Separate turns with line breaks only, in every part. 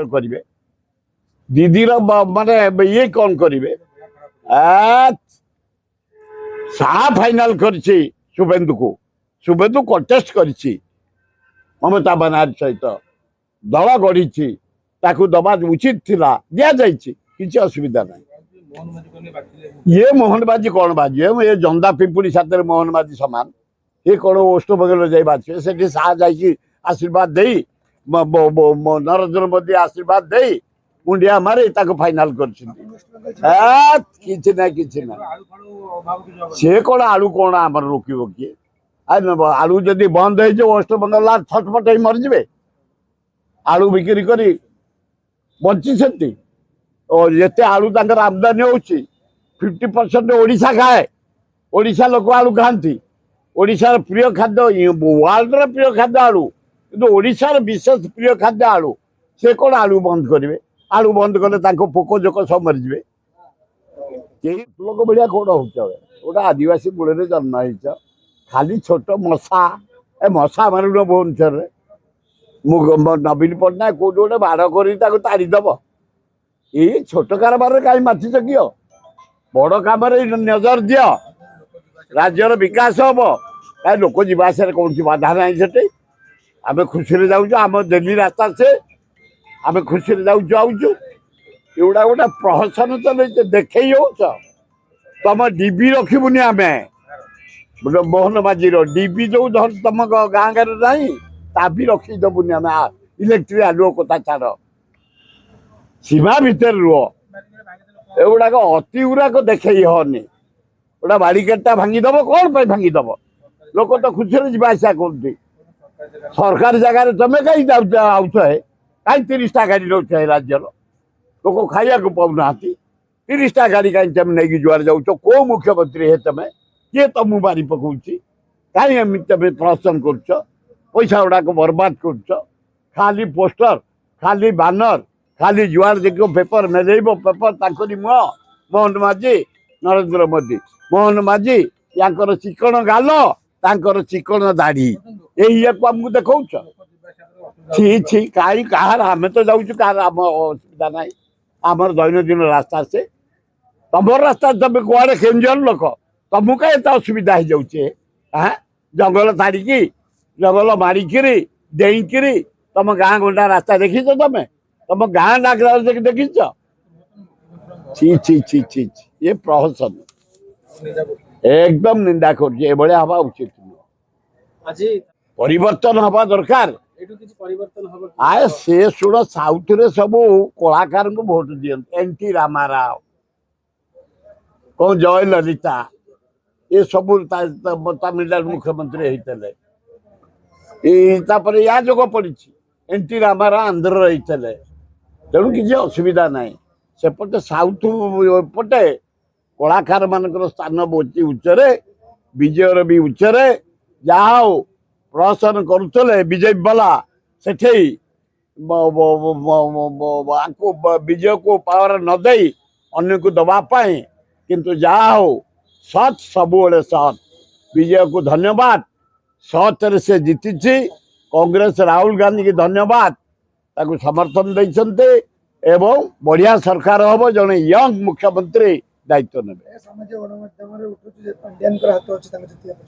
करेंगे दीदीर माने ये कौन करेंगे फाइनाल कर शुभेन्दु को शुभेन्दु कंटेस्ट कर ममता बनार्जी सहित दल गढ़ी दबा उचित थिला दिया किसी असुविधा ना ये मोहन बाजी कौन बाजी ये जंदा पिंपुड़ी साथ मोहन बाजी सामान ये कौन ओष्टबंगल जाई बाजी से आशीर्वाद दे नरेंद्र मोदी आशीर्वाद दे मुंडिया मारे फाइनाल कर सी कौन आलू कौन आम रोक किए आलू जदि बंद हो ओष्टबंगल छटपट मरजे आलू बिक्री कर बंची जिते आलू तक आमदानी हो 50% ओडिशा खाए ओडिशा लोक आलू खाती ओडिशार प्रिय खाद्य वर्ल्ड प्रिय खाद्य आलू कि ओडिशार विशेष प्रिय खाद्य आलू से कौन आलू बंद करेंगे आलू बंद कले पोक जोक सब मरीजे लोक भाया कौन हो गोटे आदिवासी मूल जन्म हो खाली छोट मशा ए मशा मारुन भुवनेश्वर नवीन पट्टनायक कौट गोटे बाड़ कर ताड़ीदब ये छोट कारबार कहीं माचिस किए बड़ कम नजर दि राज्यर विकास हम कहीं लोक जीवास कौन बाधा ना से आम खुशी जाऊँ आम दिल्ली रास्ता से आम खुशी जाऊँ एगुड़ा गोटे प्रहसन चल देख तुम डीबी रखबुनि आम मोहन बाजी डीबी जो तुम गाँ गाँव ना ता भी रखीदबुनि आम इलेक्ट्रिक आलुओ कथा छाड़ सीमा भितर रुह एगुड़ाक अति गुड़ाक देखे हनी गोटा बाड़ीकेटा भांगीदब कौन पर भांगीदब लोक तो खुशी जावासा करते सरकार जगार तुम कहीं आउच है कहीं 30टा गाड़ी नौच है राज्यर लोक खाया पाऊना 30टा गाड़ी कहीं तुम नहीं जुआर जाऊँ कौ मुख्यमंत्री है तुम किए तुमको मारी पकाऊँ कहीं तुम प्रहसन कर पैसा गुड़ाक बर्बाद कर खाली पोस्टर खाली बानर खाली जुआर देख पेपर मेलेब पेपर ताकरी मुह मोहन माझी नरेंद्र मोदी मोहन माझी या चिकण गाल तांकर चिकण दाढ़ी यही आमको देखा छी छी कहीं कहार आम तो जाऊँ कहार आम असुविधा ना आमर दैनंदिन रास्ता से तुम रास्ता तुम कड़े केन्जर लोक तुमको कहीं एत असुविधा हो जाऊे हाँ जंगल ताड़िकी जंगल मारिकी डेईकी तुम गाँ गंडा रास्ता देखीच तुम गाँ डाक देखीच छी छी छी छी ये प्रहसन एकदम निंदा कर हवा उचित परिवर्तन हवा दरकार आए से शुण साउथ रे सब कलाकार को भोट दियंत एनटी रामाराव कौन जय ललिता ये सब तमिलनाडु मुख्यमंत्री होते या जोग पड़ी एनटी रामाराव आंध्र रही तेणु किसी असुविधा ना सेपटे साउथ पटे कलाकार मान स्थान बहुत उच्चरे विजयर भी उच्चरे जहा प्रहसन करुले बीजेपी वाला से विजय को पावर न दे अन्य को दबापाई किंतु जहा सच सब सच विजय को धन्यवाद सच से जीति कांग्रेस राहुल गांधी की धन्यवाद ताकू समर्थन देते एवं बढ़िया सरकार हम जड़े यंग मुख्यमंत्री दायित्व ने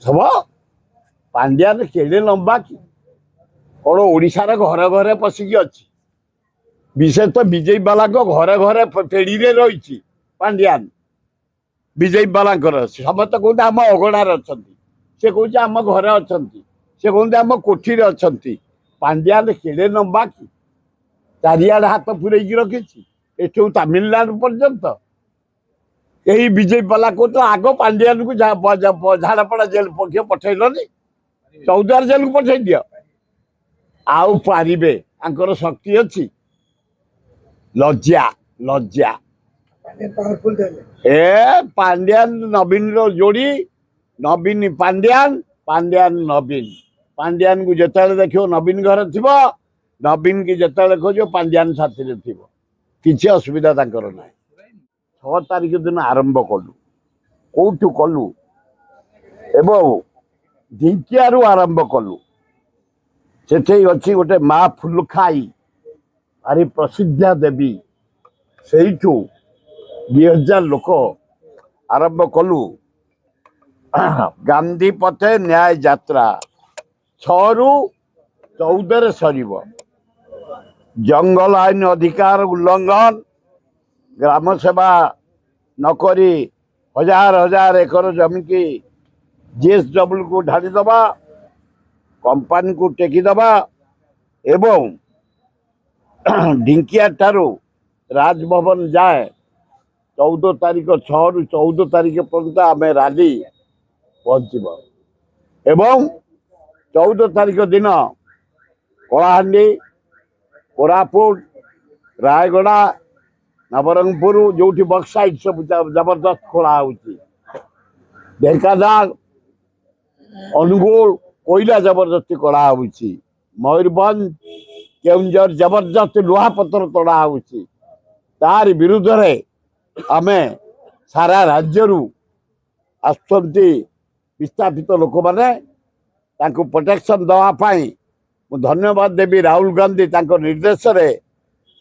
सब पांड्यान केड़े लंबा कि कौन ओडिशार घरे घरे पशिकी अच्छी विशेष तो बीजेपी वाला घरे घरे पेड़ी रही पांड्यान बीजेपी वाला समस्त कहते आम अगणार अच्छा से कौन आम घरे अच्छा से कहते आम कोठी अच्छा पांड्यान केड़े लंबा कि चारिआड हाथ पूरे रखी एठू तमिलनाडु पर्यंत यही बीजेपी वाला को तो आग पांड्यान को झाड़पड़ा जेल पक्ष पठेलनी 14 जेल को पठे दियो आउ पारिबे आंकर शक्ति अच्छी लज्जा लज्जा ए पांड्यान नवीन रो जोड़ी नवीन पांड्यान पांड्यान नवीन पांड्यान को जिते देखो नवीन घर थी नवीन की जिते खोज पांड्यान साथी थी किसी असुविधा ना 6 तारिख दिन आरंभ कलु कौटू कलु एवं ढिंकियारू आरंभ कलु से अच्छी गोटे माँ फुलखाई ଭାରି ପ୍ରସିଦ୍ଧ ଦେବୀ ସେଇଠୁ 2000 ଲୋକ ଆରମ୍ଭ କଲୁ ଗାନ୍ଧୀ ପଥେ ନ୍ୟାୟ ଯାତ୍ରା 6 ରୁ 14 ସରିବ। ଜଙ୍ଗଲ ଆଇନ ଅଧିକାର ଉଲ୍ଲଂଘନ ଗ୍ରାମ ସେବା ନକରି हजार हजार एकर जमी की जीएसडब्ल्यू को ढाड़ी दबा कंपनी को टेकी दबा एवं ढिंकिया ठारू राजभवन जाए 14 तारीख 6 ରୁ 14 तारीख पर्यंत आम रैली पहुँचब एवं 14 तारीख दिन कलाहांडी कोरापुट रायगड़ा नवरंगपुर जो बक्साइट सब जबरदस्त खोला ढेकानाल अनुगुल कोईला जबरदस्ती कड़ा मयूरभंज केउंझर जबरदस्त लुहापतर तड़ा तार विरुद्ध आम सारा राज्य विस्थापित लोक मैंने प्रोटेक्शन दवापाई धन्यवाद देवी राहुल गांधी निर्देश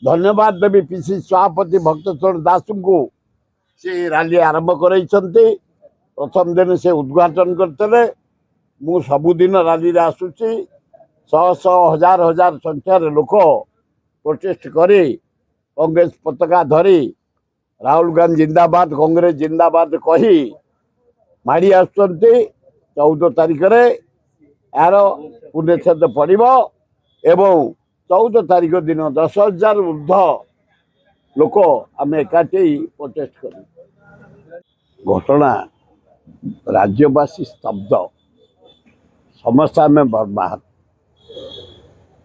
धन्यवाद देवी पीसी सभापति भक्तचरण दास को से रैली आरंभ कर प्रथम दिन से उद्घाटन करते मु सबुदिन रैली आसूची 100 हजार हजार संख्यार लोक प्रोटेस्ट करी कांग्रेस पताका धरी राहुल गांधी जिंदाबाद कांग्रेस जिंदाबाद कही माड़ी आस 14 तारीख यार पुण्यछेद पड़ो एवं 14 तारीख दिन 10,000 ऊर्ध लोक आम एकाठी प्रोटेस्ट कर घटना राज्यवासी स्तब्ध समस्या में बर्बाद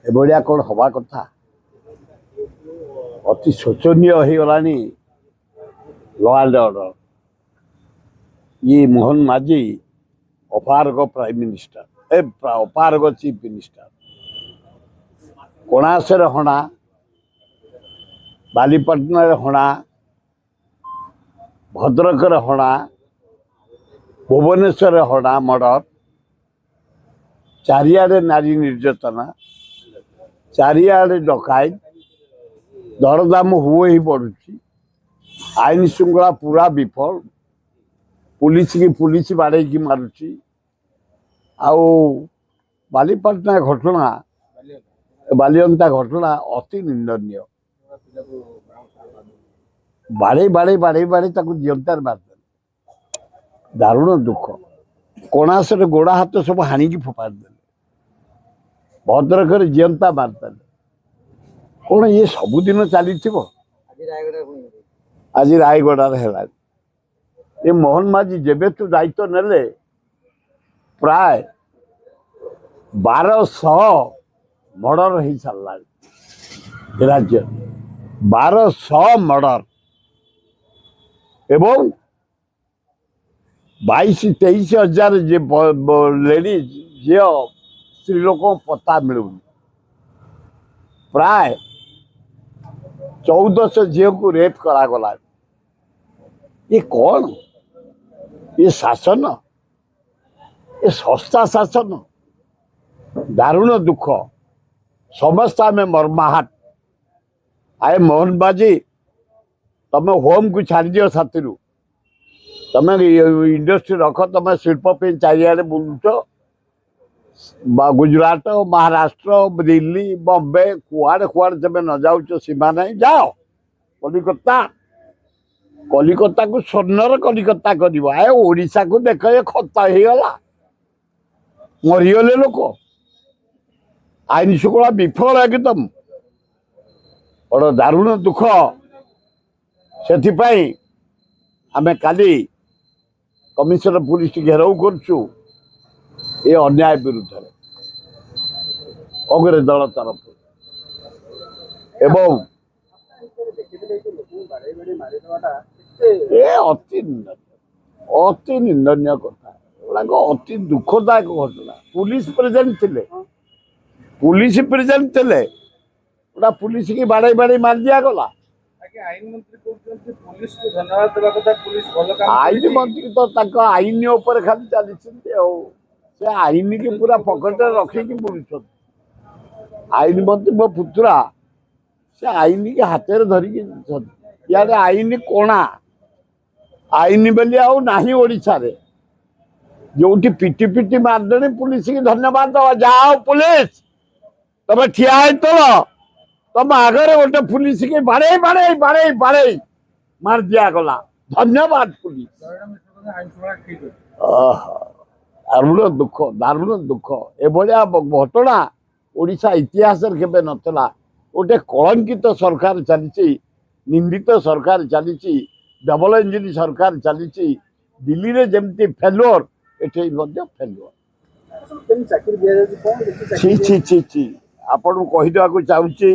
एभलिया कौन हवा कथा अति शोचनीय हो गला लॉ एंड ऑर्डर ये मोहन माझी अपारग प्राइम मिनिस्टर अपारग चीफ मिनिस्टर कोणासर हणा बालीपटना हणा भद्रकर हणा भुवनेश्वर हणा मर्डर चारिआडे नारी निर्यातना चारिआडे डकायत दरदाम हुए ही बढ़ुची आईन श्रृंखला पूरा विफल पुलिस की पुलिस बाड़े की मारुची आउ बालीपटना घटना बालियंता घटना अति निंदनीय बाड़े बाड़े बाड़े बाड़े जीवंतार मारदे दारुण दुख कोणासर गोड़ा हाथ सब हाणी फोपाड़ी भद्रकर जीवंता मारदे कौन ये सबुदिन चली आज रायगड़ार है ये मोहन माझी जेबे तू दायित्व नेले प्राय 1200 मर्डर हो सारा राज्य 1200 मर्डर एवं 22-23 हजार लेडीज झी स्त्री लोक पता मिलू प्राय 1400 झील को रेप करागला ये कौन ये शासन ये सस्ता शासन दारुण दुख समस्या में मर्माहत आए मोहन बाजी तुम होम को छाड़ दियो साथी तुम इंडस्ट्री रख तुम शिल्प चारिआडे बुलुच गुजरात महाराष्ट्र दिल्ली बॉम्बे कुआड़े कुआड़े तुम न जाऊ सीमा नहीं जाओ कलिकता कलिकता को स्वर्णर कलिकता कर ओडिशा को देख ये खता हो गला मरीगले लोक आईन श्रृंखला विफल एकदम बड़ दारुण दुख से आम काली कमिशनर पुलिस घेराव करछु ये अन्याय विरुद्ध कांग्रेस दल तरफ एवं अति निंदनीय कथा अति दुखदायक घटना पुलिस प्रेजेंट थे पुलिस प्रेजेंट थे पुलिस की बाड़े बाड़े मार दिया गला
आईन मंत्री पुलिस को धन्यवाद देवा कथा पुलिस भलो काम
आईन मंत्री तो आईन ऊपर खाली चली से आईन की पूरा पकेट रखिकी बुलुं आईन मंत्री मो पुतरा ସେ ଆଇନ କି ହାତରେ ଧରିକି ଇଆଡେ ଆଇନ କଣା ଆଇନ ବୋଲି ଆଉ ନାହିଁ ଓଡ଼ିଶାରେ। ଯୋଉଠି ପିଟି ପିଟି ମାରିଦେଣି ପୁଲିସ କି ଧନ୍ୟବାଦ ଦବା, ଯାହା ହଉ ପୁଲିସ ତମେ ଠିଆ ହେଇଥିଲ, ତମ ଆଗରେ ଗୋଟେ ପୁଲିସ କି ବାଡେଇ ବାଡେଇ ବାଡେଇ ବାଡେଇ ମାରି ଦିଆଗଲା, ଧନ୍ୟବାଦ ପୁଲିସ।
ଆଇନ ଶୃଙ୍ଖଳା ଠିକ ଅଛି।
ଦାରୁଣ ଦୁଃଖ ଏଭଳିଆ ଘଟଣା ଓଡ଼ିଶା ଇତିହାସରେ କେବେ ନଥିଲା। ଗୋଟେ କଳଙ୍କିତ ସରକାର ଚାଲିଛି, ନିନ୍ଦିତ ସରକାର ଚାଲିଛି, ଡବଲ ଇଞ୍ଜିନ ସରକାର ଚାଲିଛି। ଦିଲ୍ଲୀରେ ଯେମିତି ଫେଲୁଅର, ଏଠି ମଧ୍ୟ ଫେଲୁଅର।
କେମିତି ଚାକିରି ଦିଆଯାଉଛି, କଣ ଦେଖି
ଛି ଛି ଛି ଛି, ଆପଣଙ୍କୁ କହିଦେବାକୁ ଚାହୁଁଛି